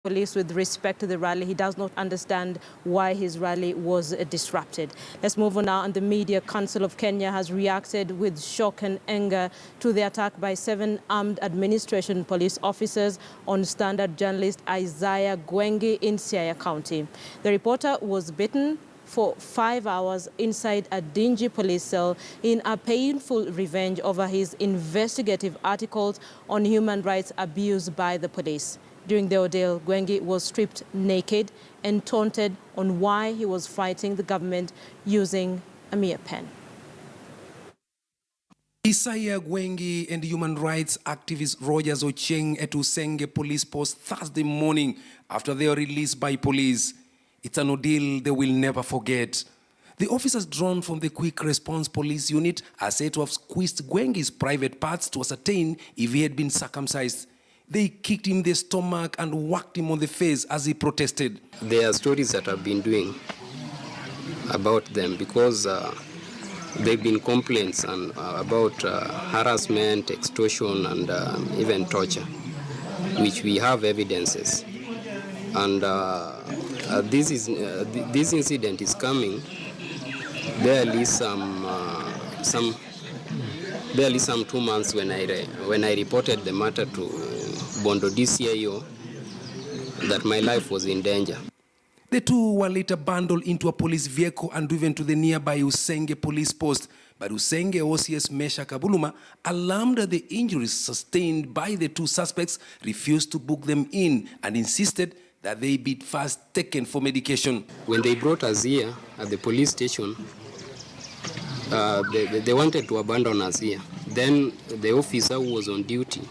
police with respect to the rally. He does not understand why his rally was disrupted. Let's move on now. And the Media Council of Kenya has reacted with shock and anger to the attack by 7 armed administration police officers on Standard Journalist Isaiah Gwengi in Siaya County. The reporter was beaten for 5 hours inside a dingy police cell in a painful revenge over his investigative articles on human rights abuse by the police. During the ordeal, Gwengi was stripped naked and taunted on why he was fighting the government using a mere pen. Siaya Gwengi and human rights activist Rogers Ocheng at Usenge police post Thursday morning after they were released by police. It's an ordeal they will never forget. The officers drawn from the quick response police unit are said to have squeezed Gwengi's private parts to ascertain if he had been circumcised. They kicked him in the stomach and whacked him on the face as he protested. There are stories that I've been doing about them because there have been complaints about harassment, extortion, and even torture, which we have evidences. And this incident is coming barely some 2 months when I reported the matter to Bondo DCIO that my life was in danger. The two were later bundled into a police vehicle and driven to the nearby Usenge police post. But Usenge OCS Mesha Kabuluma, alarmed at the injuries sustained by the two suspects, refused to book them in and insisted that they be first taken for medication. When they brought us here at the police station, they wanted to abandon us here. Then the officer who was on duty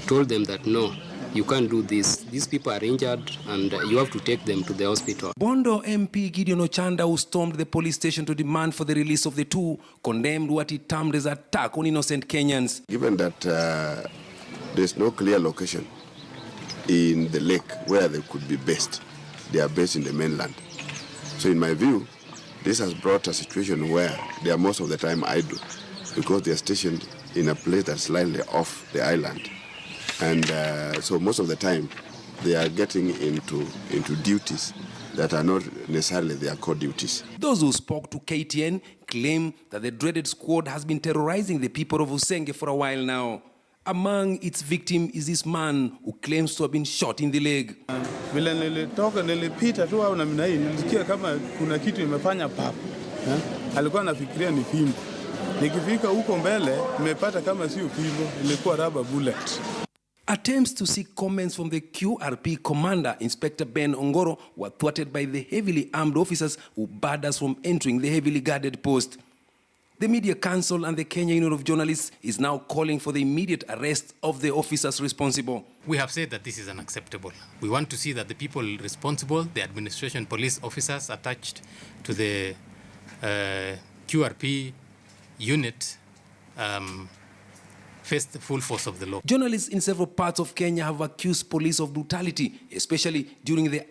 told them that no, you can't do this. These people are injured and you have to take them to the hospital. Bondo MP Gideon Ochanda, who stormed the police station to demand for the release of the two, condemned what he termed as attack on innocent Kenyans. Given that there's no clear location in the lake where they could be based, they are based in the mainland. So in my view, this has brought a situation where they are most of the time idle because they are stationed in a place that's slightly off the island. And so most of the time they are getting into duties that are not necessarily their core duties. Those who spoke to KTN claim that the dreaded squad has been terrorizing the people of Usenge for a while now. Among its victims is this man who claims to have been shot in the leg. Vile nilitoka nilipita tu au namna hii nilisikia kama kuna kitu imefanya pap. Alikuwa anafikiria ni fimbo. Nikifika huko mbele nimepata kama sio fimbo, ilikuwa rubber bullet. Attempts to seek comments from the QRP commander, Inspector Ben Ongoro, were thwarted by the heavily armed officers who barred us from entering the heavily guarded post. The Media Council and the Kenya Union of Journalists is now calling for the immediate arrest of the officers responsible. We have said that this is unacceptable. We want to see that the people responsible, the administration police officers attached to the QRP unit, face the full force of the law. Journalists in several parts of Kenya have accused police of brutality, especially during the